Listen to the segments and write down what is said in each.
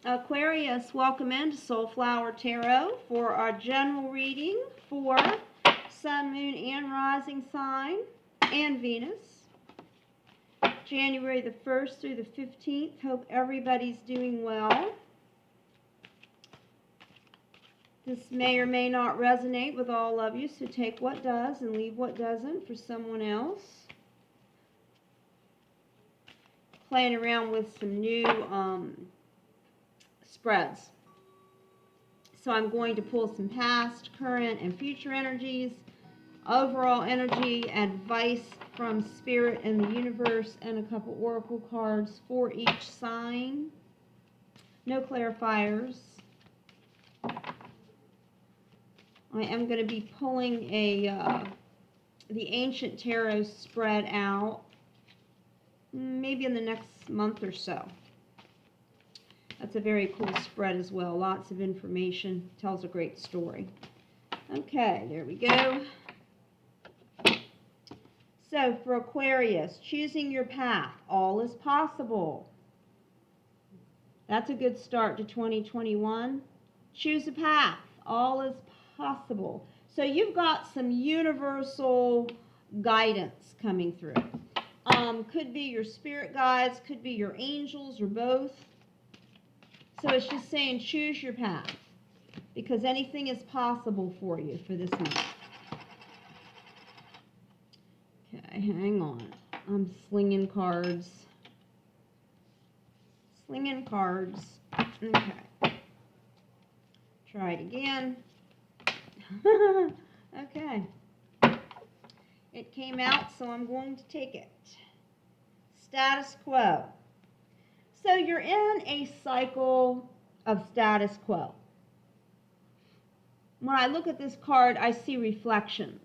Aquarius, welcome into Soulflower Tarot for our general reading for Sun, Moon, and Rising sign and Venus. January the 1st through the 15th. Hope everybody's doing well. This may or may not resonate with all of you, so take what does and leave what doesn't for someone else. Playing around with some new spreads. So I'm going to pull some past, current, and future energies, overall energy, advice from Spirit and the universe, and a couple oracle cards for each sign. No clarifiers. I am going to be pulling the Ancient Tarot spread out maybe in the next month or so. That's a very cool spread as well. Lots of information. Tells a great story. Okay, there we go. So for Aquarius, choosing your path. All is possible. That's a good start to 2021. Choose a path. All is possible. So you've got some universal guidance coming through. Could be your spirit guides, could be your angels, or both. So it's just saying choose your path, because anything is possible for you for this month. Okay, hang on. I'm slinging cards. Slinging cards. Okay. Try it again. Okay. It came out, so I'm going to take it. Status quo. So you're in a cycle of status quo. When I look at this card, I see reflection,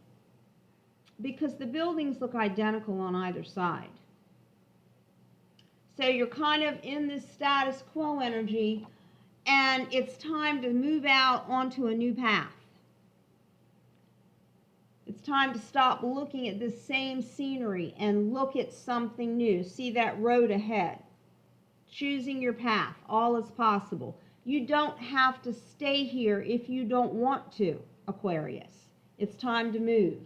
because the buildings look identical on either side. So you're kind of in this status quo energy, and it's time to move out onto a new path. It's time to stop looking at this same scenery and look at something new. See that road ahead. Choosing your path. All is possible. You don't have to stay here if you don't want to, Aquarius. It's time to move,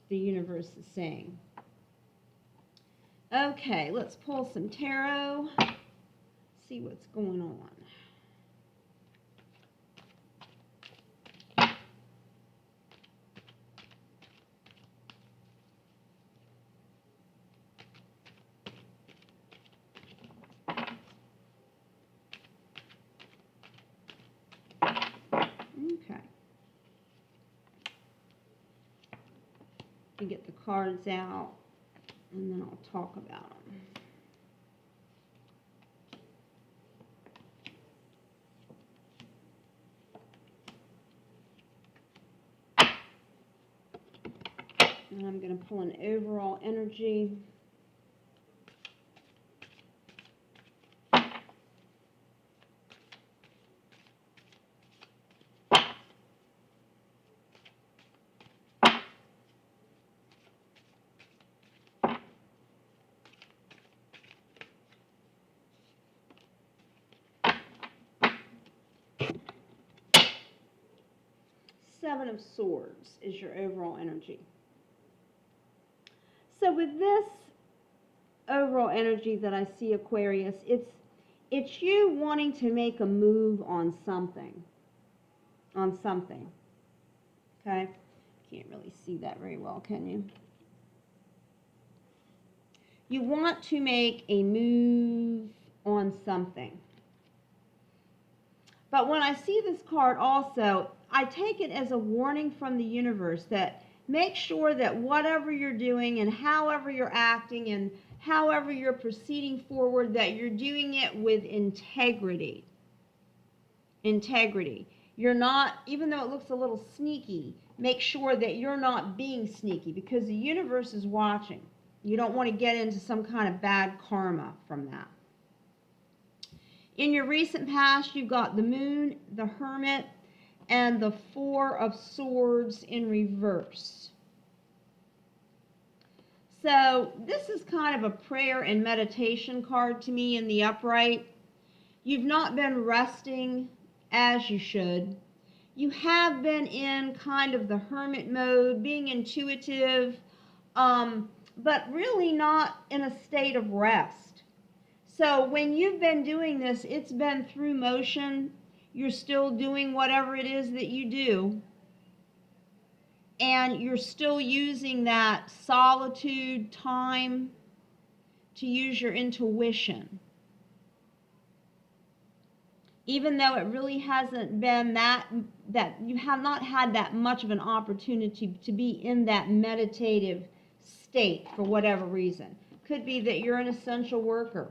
the universe is saying. Okay, let's pull some tarot. See what's going on. Okay. Get the cards out, and then I'll talk about them. And I'm going to pull an overall energy. Seven of Swords is your overall energy. So with this overall energy that I see, Aquarius, it's you wanting to make a move on something. Okay? Can't really see that very well, can you? You want to make a move on something. But when I see this card also, I take it as a warning from the universe that make sure that whatever you're doing and however you're acting and however you're proceeding forward, that you're doing it with integrity. Integrity. You're not, even though it looks a little sneaky, make sure that you're not being sneaky, because the universe is watching. You don't want to get into some kind of bad karma from that. In your recent past, you've got the Moon, the Hermit, and the Four of Swords in reverse. So this is kind of a prayer and meditation card to me in the upright. You've not been resting as you should. You have been in kind of the hermit mode, being intuitive, but really not in a state of rest. So when you've been doing this, it's been through motion. You're still doing whatever it is that you do. And you're still using that solitude time to use your intuition. Even though it really hasn't been that you have not had that much of an opportunity to be in that meditative state for whatever reason. Could be that you're an essential worker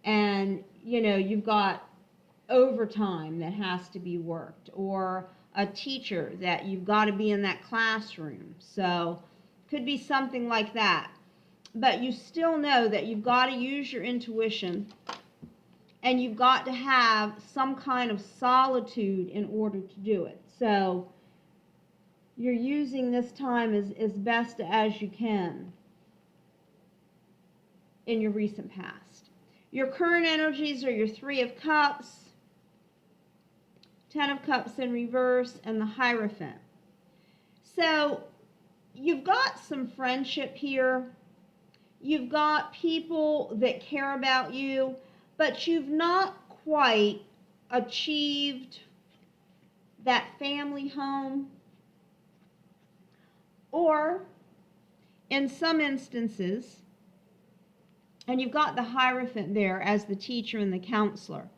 and you've got overtime that has to be worked, or a teacher that you've got to be in that classroom. So could be something like that. But you still know that you've got to use your intuition, and you've got to have some kind of solitude in order to do it. So you're using this time as best as you can in your recent past. Your current energies are your Three of Cups, Ten of Cups in reverse, and the Hierophant. So you've got some friendship here. You've got people that care about you, but you've not quite achieved that family home. Or in some instances, and you've got the Hierophant there as the teacher and the counselor,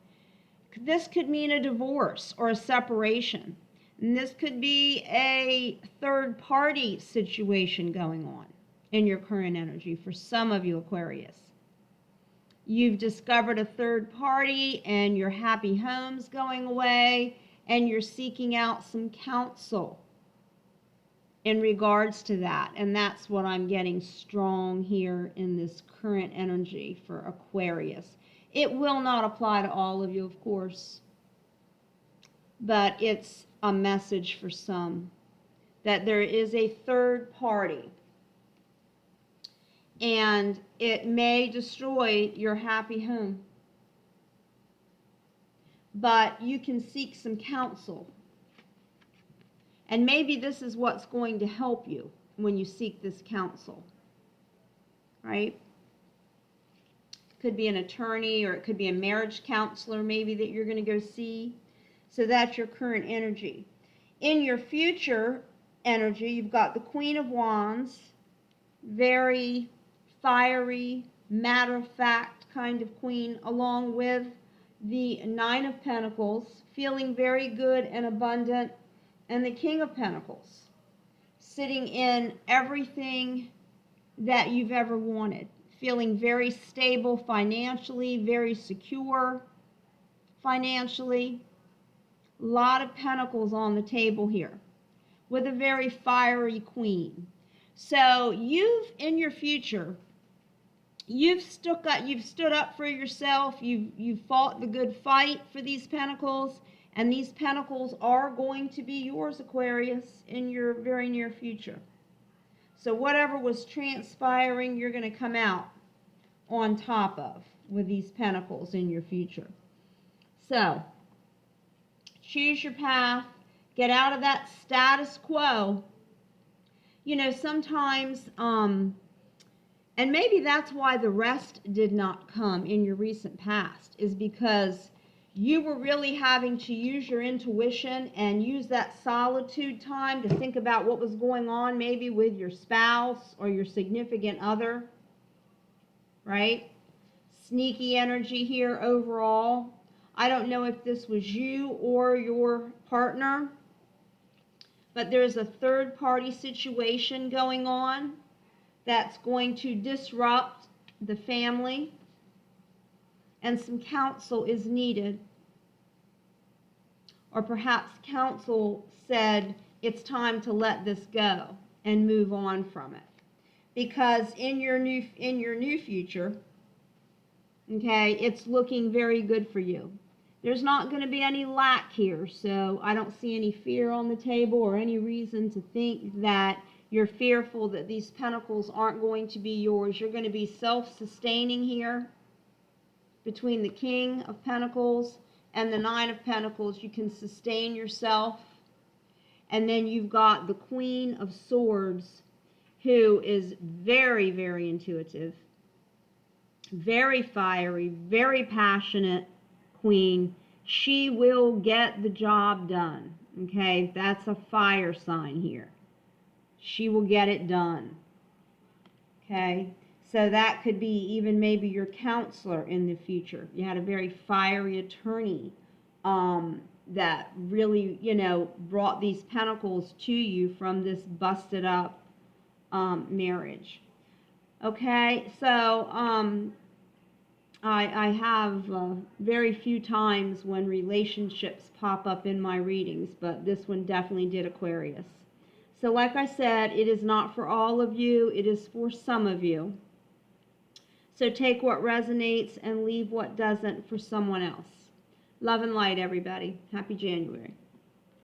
this could mean a divorce or a separation. And this could be a third-party situation going on in your current energy for some of you Aquarius. You've discovered a third party and your happy home's going away, and you're seeking out some counsel in regards to that. And that's what I'm getting strong here in this current energy for Aquarius. It will not apply to all of you, of course, but it's a message for some that there is a third party, and it may destroy your happy home. But you can seek some counsel. And maybe this is what's going to help you when you seek this counsel, right? Could be an attorney, or it could be a marriage counselor maybe that you're going to go see. So that's your current energy. In your future energy, you've got the Queen of Wands, very fiery, matter-of-fact kind of queen, along with the Nine of Pentacles, feeling very good and abundant, and the King of Pentacles, sitting in everything that you've ever wanted, feeling very stable financially, very secure financially. A lot of pentacles on the table here with a very fiery queen. So in your future, you've stood up for yourself. You've fought the good fight for these pentacles, and these pentacles are going to be yours, Aquarius, in your very near future. So whatever was transpiring, you're going to come out on top of with these pentacles in your future. So choose your path. Get out of that status quo. Sometimes, and maybe that's why the rest did not come in your recent past, is because you were really having to use your intuition and use that solitude time to think about what was going on maybe with your spouse or your significant other, right? Sneaky energy here overall. I don't know if this was you or your partner, but there's a third party situation going on that's going to disrupt the family, and some counsel is needed. Or perhaps counsel said it's time to let this go and move on from it. Because in your new future, okay, it's looking very good for you. There's not going to be any lack here, so I don't see any fear on the table or any reason to think that you're fearful that these pentacles aren't going to be yours. You're going to be self-sustaining here. between the King of Pentacles and the Nine of Pentacles. You can sustain yourself. And then you've got the Queen of Swords, who is very, very intuitive, very fiery, very passionate queen. She will get the job done. Okay, that's a fire sign here. She will get it done. Okay, so that could be even maybe your counselor in the future. You had a very fiery attorney that really, you know, brought these pentacles to you from this busted up marriage. Okay, so I have very few times when relationships pop up in my readings, but this one definitely did, Aquarius. So like I said, it is not for all of you. It is for some of you. So take what resonates and leave what doesn't for someone else. Love and light, everybody. Happy January.